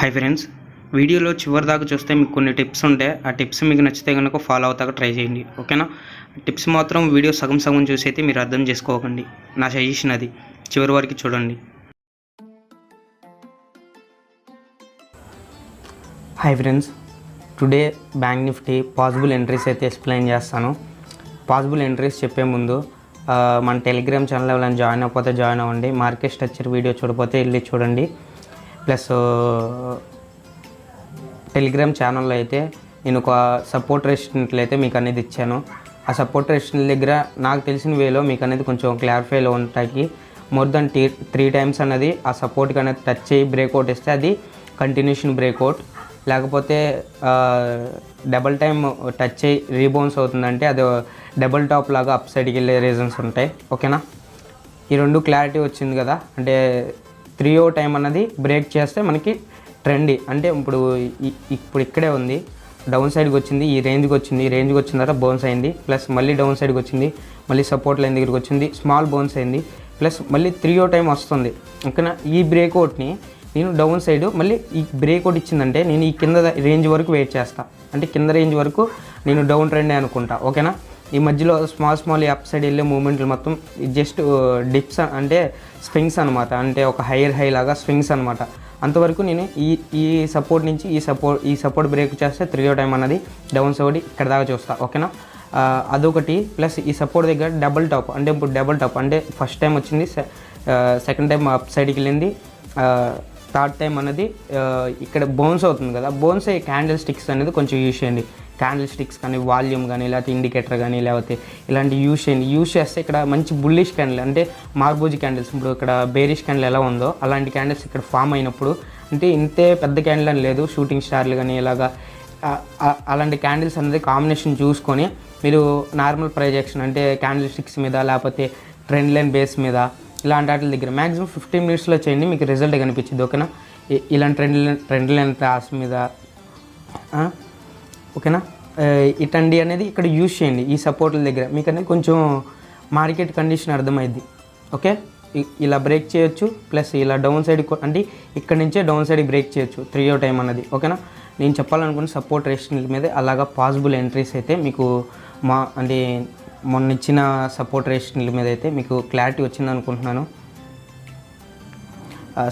Hi friends, వీడియోలో చివరి దాకా చూస్తే మీకు కొన్ని టిప్స్ ఉంటాయి. ఆ టిప్స్ మీకు నచ్చితే కనుక ఫాలో అవుతాక ట్రై చేయండి, ఓకేనా. టిప్స్ మాత్రం వీడియో సగం సగం చూసి అయితే మీరు అర్థం చేసుకోకండి. నా సజెషన్ అది, చివరి వరకు చూడండి. Hi friends, today bank Nifty possible entries అయితే ఎక్స్ప్లెయిన్ చేస్తాను. పాసిబుల్ ఎంట్రీస్ చెప్పే ముందు మన టెలిగ్రామ్ ఛానల్ ఎవరైనా జాయిన్ అవ్వకపోతే జాయిన్ అవ్వండి. మార్కెట్ స్ట్రక్చర్ వీడియో చూడకపోతే వెళ్ళి చూడండి. ప్లస్ టెలిగ్రామ్ ఛానల్లో అయితే నేను ఒక సపోర్ట్ రెసిస్టెంట్లు అయితే మీకు అనేది ఇచ్చాను. ఆ సపోర్ట్ రెసిస్టెంట్ దగ్గర నాకు తెలిసిన వేలో మీకు అనేది కొంచెం క్లారిఫైలో ఉంటాయి. మోర్ దెన్ 3 times అనేది ఆ సపోర్ట్కి అనేది టచ్ చేయి బ్రేక్అవుట్ ఇస్తే అది కంటిన్యూషన్ బ్రేక్అవుట్, లేకపోతే డబల్ టైం టచ్ చేయి రీబౌన్స్ అవుతుందంటే అది డబల్ టాప్ లాగా అప్ సైడ్కి వెళ్ళే రీజన్స్ ఉంటాయి, ఓకేనా. ఈ రెండు క్లారిటీ వచ్చింది కదా. అంటే 3 టైం అన్నది బ్రేక్ చేస్తే మనకి ట్రెండీ, అంటే ఇప్పుడు ఇక్కడే ఉంది, డౌన్ సైడ్కి వచ్చింది, ఈ రేంజ్కి వచ్చింది, ఈ రేంజ్కి వచ్చిన తర్వాత బౌన్స్ అయింది, ప్లస్ మళ్ళీ డౌన్ సైడ్కి వచ్చింది, మళ్ళీ సపోర్ట్ లైన్ దగ్గరికి వచ్చింది, స్మాల్ బౌన్స్ అయింది, ప్లస్ మళ్ళీ 3 టైం వస్తుంది, ఓకేనా. ఈ బ్రేక్అవుట్ని నేను డౌన్ సైడ్ మళ్ళీ ఈ బ్రేక్అవుట్ ఇచ్చిందంటే నేను ఈ కింద రేంజ్ వరకు వెయిట్ చేస్తాను. అంటే కింద రేంజ్ వరకు నేను డౌన్ ట్రెండే అనుకుంటా, ఓకేనా. ఈ మధ్యలో స్మాల్ అప్ సైడ్ వెళ్ళే మూమెంట్లు మొత్తం జస్ట్ డిప్స్ అంటే స్వింగ్స్ అనమాట, అంటే ఒక హైయర్ హై లాగా స్వింగ్స్ అనమాట. అంతవరకు నేను ఈ సపోర్ట్ నుంచి ఈ సపోర్ట్ బ్రేక్ చేస్తే 3 టైం అన్నది డౌన్ సైడ్ ఇక్కడ దాకా చూస్తా, ఓకేనా. అదొకటి. ప్లస్ ఈ సపోర్ట్ దగ్గర డబల్ టాప్, అంటే ఇప్పుడు డబల్ టాప్ అంటే ఫస్ట్ టైం వచ్చింది, సెకండ్ టైం అప్ సైడ్కి వెళ్ళింది, థర్డ్ టైం అనేది ఇక్కడ బౌన్స్ అవుతుంది కదా. బౌన్స్ అయ్యే క్యాండిల్ స్టిక్స్ అనేది కొంచెం యూజ్ చేయండి. క్యాండిల్ స్టిక్స్ కానీ వాల్యూమ్ కానీ లేకపోతే ఇండికేటర్ కానీ లేకపోతే ఇలాంటి యూజ్ చేయండి. యూజ్ చేస్తే ఇక్కడ మంచి బుల్లిష్ క్యాండిల్, అంటే మార్బోజీ క్యాండిల్స్, ఇప్పుడు ఇక్కడ బేరిష్ క్యాండిల్ ఎలా ఉందో అలాంటి క్యాండిల్స్ ఇక్కడ ఫామ్ అయినప్పుడు, అంటే ఇంతే పెద్ద క్యాండిల్ అని లేదు, షూటింగ్ స్టార్లు కానీ ఇలాగా అలాంటి క్యాండిల్స్ అనేది కాంబినేషన్ చూసుకొని మీరు నార్మల్ ప్రొజెక్షన్ అంటే క్యాండిల్ స్టిక్స్ మీద లేకపోతే ట్రెండ్ లైన్ బేస్ మీద ఇలాంటి వాటి దగ్గర మ్యాక్సిమం 15 minutesలో చేయండి, మీకు రిజల్ట్ కనిపించింది, ఓకేనా. ఇలాంటి ట్రెండ్ లైన్ క్లాస్ మీద, ఓకేనా. ఇటండి అనేది ఇక్కడ యూజ్ చేయండి ఈ సపోర్ట్ల దగ్గర, మీకు అనేది కొంచెం మార్కెట్ కండిషన్ అర్థమైద్ది, ఓకే. ఇలా బ్రేక్ చేయొచ్చు, ప్లస్ ఇలా డౌన్ సైడ్ అంటే ఇక్కడ నుంచే డౌన్ సైడ్ బ్రేక్ చేయొచ్చు 3 టైం అన్నది, ఓకేనా. నేను చెప్పాలనుకున్న సపోర్ట్ రెసిస్టెంట్ మీద అలాగా పాసిబుల్ ఎంట్రీస్ అయితే మీకు అంటే మొన్న ఇచ్చిన సపోర్ట్ రెసిస్టెంట్ మీద అయితే మీకు క్లారిటీ వచ్చింది అనుకుంటున్నాను.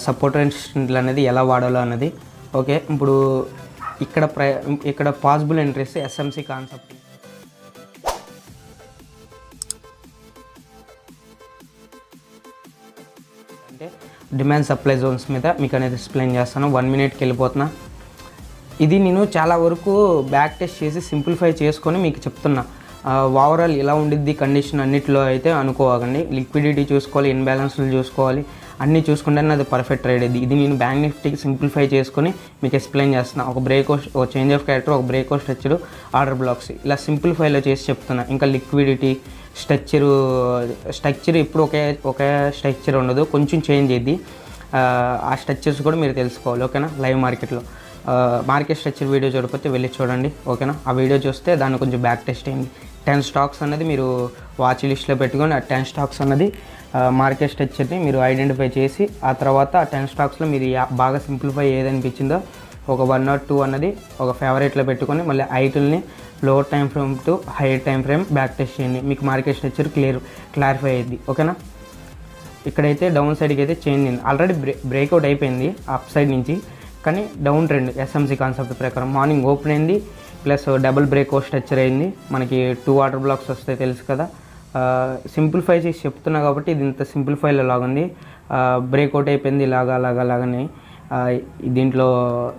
సపోర్ట్ రెసిస్టెంట్లు అనేది ఎలా వాడాలో అన్నది, ఓకే. ఇప్పుడు ఇక్కడ పాసిబుల్ ఎంట్రీస్ ఎస్ఎంసి కాన్సెప్ట్, అంటే డిమాండ్ సప్లై జోన్స్ మీద మీకు అనేది ఎక్స్ప్లెయిన్ చేస్తాను. 1 minuteకి వెళ్ళిపోతున్నా. ఇది నేను చాలా వరకు బ్యాక్ టెస్ట్ చేసి సింప్లిఫై చేసుకొని మీకు చెప్తున్నా. ఓవరాల్ ఇలా ఉండిద్ది కండిషన్ అన్నిటిలో అయితే అనుకోవాలండి. లిక్విడిటీ చూసుకోవాలి, ఇన్బ్యాలెన్స్లు చూసుకోవాలి, అన్నీ చూసుకుంటేనే అది పర్ఫెక్ట్ ట్రేడ్ ఇది. ఇది నేను బ్యాంక్ నిఫ్టీకి సింప్లిఫై చేసుకొని మీకు ఎక్స్ప్లెయిన్ చేస్తున్నా. ఒక చేంజ్ ఆఫ్ క్యారెక్టర్, ఒక బ్రేక్అవుట్ స్ట్రక్చర్, ఆర్డర్ బ్లాక్స్ ఇలా సింప్లిఫైలో చేసి చెప్తున్నా. ఇంకా లిక్విడిటీ స్ట్రక్చర్ ఇప్పుడు ఒకే స్ట్రక్చర్ ఉండదు, కొంచెం చేంజ్ అయ్యింది. ఆ స్ట్రక్చర్స్ కూడా మీరు తెలుసుకోవాలి, ఓకేనా. లైవ్ మార్కెట్ స్ట్రక్చర్ వీడియో చూడకపోతే వెళ్ళి చూడండి, ఓకేనా. ఆ వీడియో చూస్తే దాన్ని కొంచెం బ్యాక్ టెస్ట్ అయింది. 10 స్టాక్స్ అన్నది మీరు వాచ్ లిస్ట్లో పెట్టుకొని ఆ 10 స్టాక్స్ అన్నది మార్కెట్ స్ట్రక్చర్ని మీరు ఐడెంటిఫై చేసి ఆ తర్వాత ఆ 10 స్టాక్స్లో మీరు బాగా సింప్లిఫై ఏదనిపించిందో ఒక 1 or 2 అన్నది ఒక ఫేవరెట్లో పెట్టుకొని మళ్ళీ ఐటుల్ని lower time frame to higher time frame back test చేయండి. మీకు మార్కెట్ స్ట్రక్చర్ క్లారిఫై అయ్యింది, ఓకేనా. ఇక్కడైతే డౌన్ సైడ్కి అయితే చేంజ్ అయింది, ఆల్రెడీ బ్రేక్అవుట్ అయిపోయింది అప్ సైడ్ నుంచి, కానీ డౌన్ ట్రెండ్ ఎస్ఎంసి కాన్సెప్ట్ ప్రకారం మార్నింగ్ ఓపెన్ అయింది, ప్లస్ డబుల్ బ్రేక్అవుట్ స్ట్రక్చర్ అయింది. మనకి 2 వాటర్ బ్లాక్స్ వస్తాయి తెలుసు కదా. సింప్లిఫై చేసి చెప్తున్నా కాబట్టి ఇది ఇంత సింప్లిఫైలో లాగుంది. బ్రేక్అవుట్ అయిపోయింది అలాగనే. దీంట్లో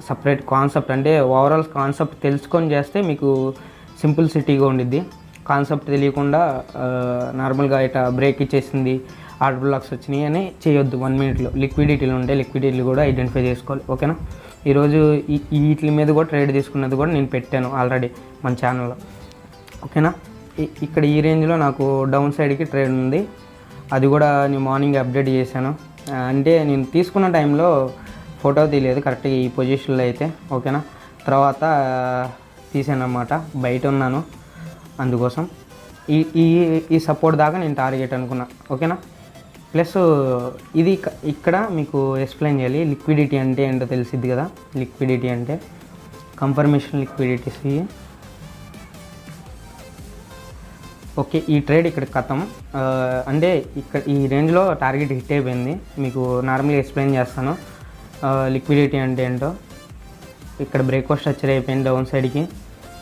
సపరేట్ కాన్సెప్ట్, అంటే ఓవరాల్ కాన్సెప్ట్ తెలుసుకొని చేస్తే మీకు సింపుల్సిటీగా ఉండిద్ది. కాన్సెప్ట్ తెలియకుండా నార్మల్గా ఇట్లా బ్రేక్ ఇచ్చేసింది, ఆర్డర్ బ్లాక్స్ వచ్చినాయి అని చేయొద్దు. 1 minuteలో లిక్విడిటీలు ఉంటే లిక్విడిటీలు కూడా ఐడెంటిఫై చేసుకోవాలి, ఓకేనా. ఈరోజు వీటి మీద కూడా ట్రేడ్ తీసుకున్నది కూడా నేను పెట్టాను ఆల్రెడీ మన ఛానల్లో, ఓకేనా. ఇక్కడ ఈ రేంజ్లో నాకు డౌన్ సైడ్కి ట్రేడ్ ఉంది, అది కూడా నేను మార్నింగ్ అప్డేట్ చేశాను. అంటే నేను తీసుకున్న టైంలో ఫోటో తీయలేదు కరెక్ట్గా ఈ పొజిషన్లో అయితే, ఓకేనా. తర్వాత తీసాను అన్నమాట, బయట ఉన్నాను, అందుకోసం ఈ సపోర్ట్ దాకా నేను టార్గెట్ అనుకున్నా, ఓకేనా. ప్లస్ ఇది ఇక్కడ మీకు ఎక్స్ప్లెయిన్ చేయాలి. లిక్విడిటీ అంటే ఏంటో తెలిసిద్ది కదా. లిక్విడిటీ అంటే కన్ఫర్మేషన్ లిక్విడిటీస్. ఓకే, ఈ ట్రేడ్ ఇక్కడ కథం. అంటే ఇక్కడ ఈ రేంజ్లో టార్గెట్ హిట్ అయిపోయింది. మీకు నార్మల్గా ఎక్స్ప్లెయిన్ చేస్తాను లిక్విడిటీ అంటే ఏంటో. ఇక్కడ బ్రేక్అవుట్ స్ట్రక్చర్ అయిపోయింది డౌన్ సైడ్కి,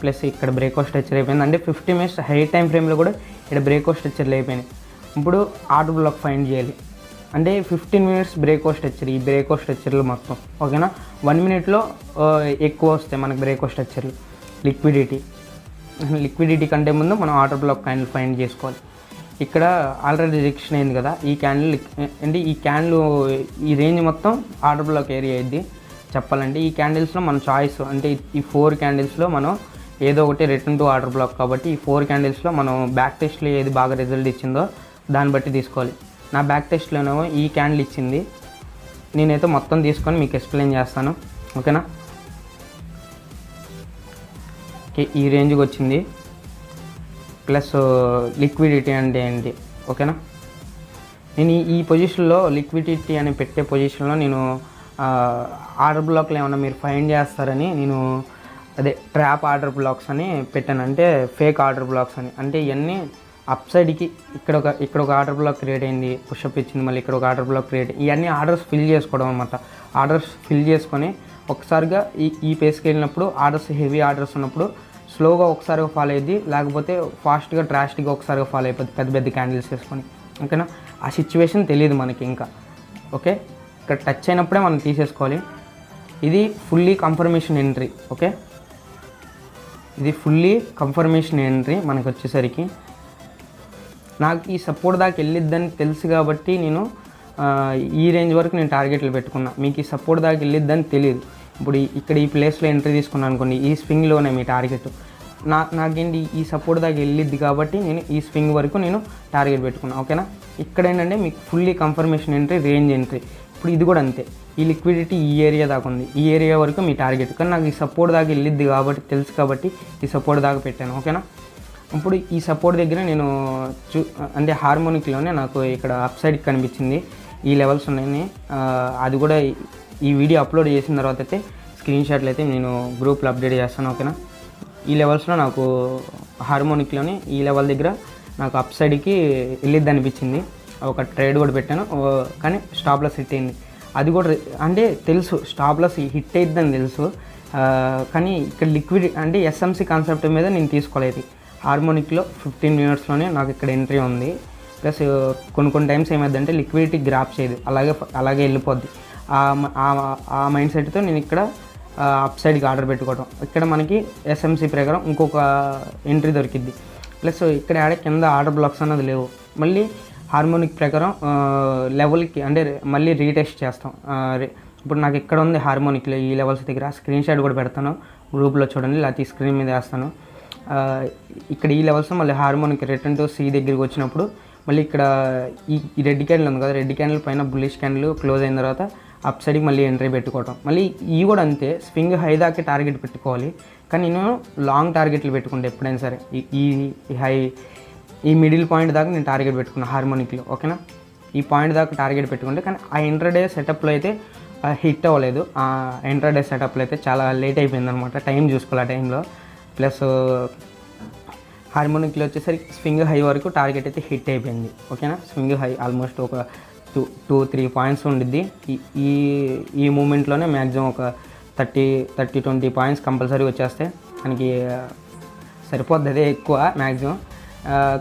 ప్లస్ ఇక్కడ బ్రేక్అవుట్ స్ట్రక్చర్ అయిపోయింది. అంటే 50 మినిట్స్ హై టైం ఫ్రేమ్లో కూడా ఇక్కడ బ్రేక్అవుట్ స్ట్రక్చర్లు అయిపోయినాయి. ఇప్పుడు ఆర్డర్ బ్లాక్ ఫైండ్ చేయాలి. అంటే 15 మినిట్స్ బ్రేక్అవుట్ స్ట్రక్చర్, ఈ బ్రేక్అవుట్ స్ట్రక్చర్లు మొత్తం ఓకేనా. 1 మినిట్లో ఎక్కువ వస్తాయి మనకు బ్రేక్అవుట్ స్ట్రక్చర్లు. లిక్విడిటీ కంటే ముందు మనం ఆర్డర్ బ్లాక్ క్యాండిల్ ఫైండ్ చేసుకోవాలి. ఇక్కడ ఆల్రెడీ రిజెక్షన్ అయింది కదా. ఈ క్యాండిల్ అంటే ఈ క్యాండిల్ ఈ రేంజ్ మొత్తం ఆర్డర్ బ్లాక్ ఏరియా అయింది చెప్పాలంటే. ఈ క్యాండిల్స్లో మన చాయిస్ అంటే ఈ 4 క్యాండిల్స్లో మనం ఏదో ఒకటి రిటర్న్ టు ఆర్డర్ బ్లాక్. కాబట్టి ఈ 4 క్యాండిల్స్లో మనం బ్యాక్ టెస్ట్లో ఏది బాగా రిజల్ట్ ఇచ్చిందో దాన్ని బట్టి తీసుకోవాలి. నా బ్యాక్ టెస్ట్లోనేమో ఈ క్యాండిల్ ఇచ్చింది. నేనైతే మొత్తం తీసుకొని మీకు ఎక్స్ప్లెయిన్ చేస్తాను ఓకేనా. ఓకే, ఈ రేంజ్కి వచ్చింది. ప్లస్ లిక్విడిటీ అంటే ఏంటి ఓకేనా. నేను ఈ పొజిషన్లో లిక్విడిటీ అని పెట్టే పొజిషన్లో నేను ఆర్డర్ బ్లాక్లు ఏమన్నా మీరు ఫైండ్ చేస్తారని నేను అదే ట్రాప్ ఆర్డర్ బ్లాక్స్ అని పెట్టాను. అంటే ఫేక్ ఆర్డర్ బ్లాక్స్ అని. అంటే ఇవన్నీ అప్ సైడ్కి ఇక్కడ ఒక ఆర్డర్ బ్లాక్ క్రియేట్ అయింది, పుషప్ ఇచ్చింది, మళ్ళీ ఇక్కడ ఒక ఆర్డర్ బ్లాక్ క్రియేట్, ఇవన్నీ ఆర్డర్స్ ఫిల్ చేసుకోవడం అనమాట. ఆర్డర్స్ ఫిల్ చేసుకొని ఒకసారిగా ఈ పేస్కి వెళ్ళినప్పుడు ఆర్డర్స్ హెవీ ఆర్డర్స్ ఉన్నప్పుడు స్లోగా ఒకసారిగా ఫాలో అయ్యింది, లేకపోతే ఫాస్ట్గా డ్రాస్టిక్గా ఒకసారిగా ఫాలో అయిపోద్ది పెద్ద పెద్ద క్యాండిల్స్ వేసుకొని ఓకేనా. ఆ సిచ్యువేషన్ తెలియదు మనకి ఇంకా. ఓకే, ఇక్కడ టచ్ అయినప్పుడే మనం తీసేసుకోవాలి. ఇది ఫుల్లీ కన్ఫర్మేషన్ ఎంట్రీ. ఓకే, ఇది ఫుల్లీ కన్ఫర్మేషన్ ఎంట్రీ. మనకు వచ్చేసరికి నాకు ఈ సపోర్ట్ దాకా వెళ్ళిద్దని తెలుసు కాబట్టి నేను ఈ రేంజ్ వరకు నేను టార్గెట్లు పెట్టుకున్నా. మీకు ఈ సపోర్ట్ దాకా వెళ్ళిద్దని తెలియదు. ఇప్పుడు ఇక్కడ ఈ ప్లేస్లో ఎంట్రీ తీసుకున్నాను అనుకోండి, ఈ స్వింగ్లోనే మీ టార్గెట్. నాకేంటి ఈ సపోర్ట్ దాకా వెళ్ళిద్ది కాబట్టి నేను ఈ స్వింగ్ వరకు నేను టార్గెట్ పెట్టుకున్నాను ఓకేనా. ఇక్కడ ఏంటంటే మీకు fully confirmation entry, range entry. ఇప్పుడు ఇది కూడా అంతే. ఈ లిక్విడిటీ ఈ ఏరియా దాకా ఉంది, ఈ ఏరియా వరకు మీ టార్గెట్. కానీ నాకు ఈ సపోర్ట్ దాకా వెళ్ళిద్ది కాబట్టి తెలుసు కాబట్టి ఈ సపోర్ట్ దాకా పెట్టాను ఓకేనా. ఇప్పుడు ఈ సపోర్ట్ దగ్గర నేను అంటే హార్మోనిక్లోనే నాకు ఇక్కడ అప్ సైడ్కి కనిపించింది ఈ లెవెల్స్ ఉన్నాయి. అది కూడా ఈ వీడియో అప్లోడ్ చేసిన తర్వాత అయితే స్క్రీన్ షాట్లు అయితే నేను గ్రూప్లో అప్డేట్ చేస్తాను ఓకేనా. ఈ లెవెల్స్లో నాకు హార్మోనిక్లోని ఈ లెవెల్ దగ్గర నాకు అప్ సైడ్కి వెళ్ళిద్ది అనిపించింది. ఒక ట్రేడ్ కూడా పెట్టాను, కానీ స్టాప్ లాస్ హిట్ అయింది. అది కూడా అంటే తెలుసు స్టాప్ లాస్ హిట్ అయిద్దని తెలుసు, కానీ ఇక్కడ లిక్విడ్ అంటే ఎస్ఎంసి కాన్సెప్ట్ మీద నేను తీసుకోలేదు. హార్మోనిక్లో 15 మినిట్స్లోనే నాకు ఇక్కడ ఎంట్రీ ఉంది. ప్లస్ కొన్ని టైమ్స్ ఏమైందంటే లిక్విడిటీ గ్రాప్ చేయదు, అలాగే వెళ్ళిపోద్ది. ఆ మైండ్ సెట్తో నేను ఇక్కడ అప్ సైడ్కి ఆర్డర్ పెట్టుకోవడం. ఇక్కడ మనకి ఎస్ఎంసి ప్రకారం ఇంకొక ఎంట్రీ దొరికిద్ది. ప్లస్ ఇక్కడ ఆడే కింద ఆర్డర్ బ్లాక్స్ అన్నది లేవు. మళ్ళీ హార్మోనిక్ ప్రకారం లెవెల్కి అంటే మళ్ళీ రీటెస్ట్ చేస్తాం. ఇప్పుడు నాకు ఇక్కడ ఉంది హార్మోనిక్లో ఈ లెవెల్స్ దగ్గర స్క్రీన్ షాట్ కూడా పెడతాను గ్రూప్లో చూడండి, లేకపోతే స్క్రీన్ మీద వేస్తాను. ఇక్కడ ఈ లెవెల్స్ మళ్ళీ హార్మోనిక్ రిటర్న్ టు సి దగ్గరికి వచ్చినప్పుడు మళ్ళీ ఇక్కడ ఈ రెడ్ క్యాండిల్ ఉంది కదా, రెడ్ క్యాండిల్ పైన బుల్లిష్ క్యాండిల్ క్లోజ్ అయిన తర్వాత అప్ సైడ్కి మళ్ళీ ఎంట్రీ పెట్టుకోవటం. మళ్ళీ ఈ కూడా అంతే, స్వింగ్ హై దాకా టార్గెట్ పెట్టుకోవాలి. కానీ నేను లాంగ్ టార్గెట్లు పెట్టుకుంటే ఎప్పుడైనా సరే ఈ మిడిల్ పాయింట్ దాకా నేను టార్గెట్ పెట్టుకున్నాను హార్మోనిక్లో ఓకేనా. ఈ పాయింట్ దాకా టార్గెట్ పెట్టుకుంటే కానీ ఆ ఇంట్రాడే సెటప్లో అయితే హిట్ అవ్వలేదు. ఆ ఇంట్రాడే సెటప్లో అయితే చాలా లేట్ అయిపోయింది అనమాట, టైం చూసుకోవాలి ఆ టైంలో. ప్లస్ హార్మోనిక్లో వచ్చేసరికి స్వింగ్ హై వరకు టార్గెట్ అయితే హిట్ అయిపోయింది ఓకేనా. స్వింగ్ హై ఆల్మోస్ట్ ఒక 2-3 పాయింట్స్ ఉండిద్ది. ఈ మూమెంట్లోనే మ్యాక్సిమం ఒక 30-20 పాయింట్స్ కంపల్సరీ వచ్చేస్తే మనకి సరిపోద్ది, అదే ఎక్కువ మ్యాక్సిమం.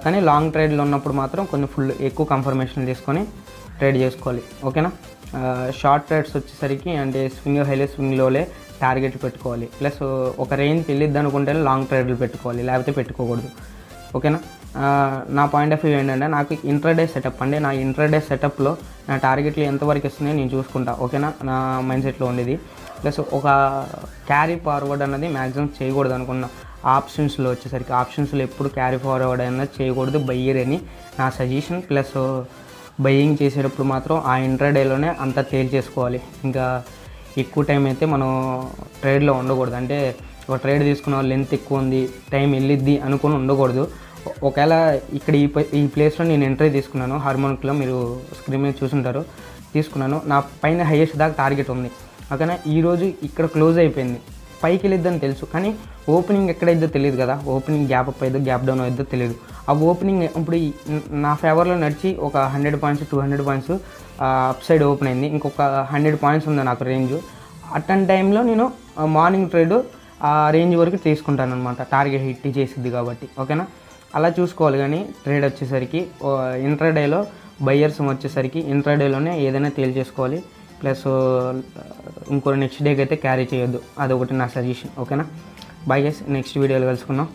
కానీ లాంగ్ ట్రేడ్లో ఉన్నప్పుడు మాత్రం కొన్ని ఫుల్ ఎక్కువ కన్ఫర్మేషన్ తీసుకొని ట్రేడ్ చేసుకోవాలి ఓకేనా. షార్ట్ ట్రేడ్స్ వచ్చేసరికి అంటే స్వింగ్ హైలే స్వింగ్ లోలే టార్గెట్ పెట్టుకోవాలి. ప్లస్ ఒక రేంజ్కి వెళ్ళిద్ది అనుకుంటే లాంగ్ ట్రేడ్లు పెట్టుకోవాలి, లేకపోతే పెట్టుకోకూడదు ఓకేనా. నా పాయింట్ ఆఫ్ వ్యూ ఏంటంటే నాకు ఇంట్రాడే సెటప్ అంటే నా ఇంట్రాడే సెటప్లో నా టార్గెట్లు ఎంతవరకు ఇస్తున్నాయో నేను చూసుకుంటా ఓకేనా. నా మైండ్ సెట్లో ఉండేది. ప్లస్ ఒక క్యారీ ఫార్వర్డ్ అన్నది మ్యాక్సిమం చేయకూడదు అనుకున్నా. ఆప్షన్స్లో వచ్చేసరికి ఆప్షన్స్లో ఎప్పుడు క్యారీ ఫార్వర్డ్ అన్నది చేయకూడదు, బయ్యర్ అని నా సజెషన్. ప్లస్ బయ్యింగ్ చేసేటప్పుడు మాత్రం ఆ ఇంట్రాడేలోనే అంతా చేసుకోవాలి. ఇంకా ఎక్కువ టైం అయితే మనం ట్రేడ్లో ఉండకూడదు. అంటే ఒక ట్రేడ్ తీసుకున్న లెంత్ ఎక్కువ ఉంది, టైం వెళ్ళిద్ది అనుకుని ఉండకూడదు. ఒకవేళ ఇక్కడ ఈ ప్లేస్లో నేను ఎంట్రీ తీసుకున్నాను, హార్మోనిక్లో మీరు స్క్రీన్ మీద చూసుంటారు, తీసుకున్నాను. నా పైన హైయెస్ట్ దాకా టార్గెట్ ఉంది. ఓకేనా, ఈరోజు ఇక్కడ క్లోజ్ అయిపోయింది. పైకి వెళ్ళిద్దని తెలుసు, కానీ ఓపెనింగ్ ఎక్కడైద్దో తెలియదు కదా. ఓపెనింగ్ గ్యాప్ అప్ అయిద్దో గ్యాప్ డౌన్ అయిద్దో తెలియదు. ఆ ఓపెనింగ్ ఇప్పుడు నా ఫేవర్లో నడిచి ఒక 100 points 200 points upside open అయింది. ఇంకొక 100 పాయింట్స్ ఉంది నాకు రేంజ్. అటన్ టైంలో నేను మార్నింగ్ ట్రేడ్ ఆ రేంజ్ వరకు తీసుకుంటాను అనమాట, టార్గెట్ హిట్ చేసిద్ది కాబట్టి. ఓకేనా, అలా చూసుకోవాలి. కానీ ట్రేడ్ వచ్చేసరికి ఇంట్రాడేలో బయ్యర్స్ వచ్చేసరికి ఇంట్రాడేలోనే ఏదైనా తేల్చేసుకోవాలి. ప్లస్ ఇంకో నెక్స్ట్ డేకి అయితే క్యారీ చేయొద్దు, అదొకటి నా సజెషన్. ఓకేనా, బాయ్ గైస్, నెక్స్ట్ వీడియోలో కలుసుకుందాం.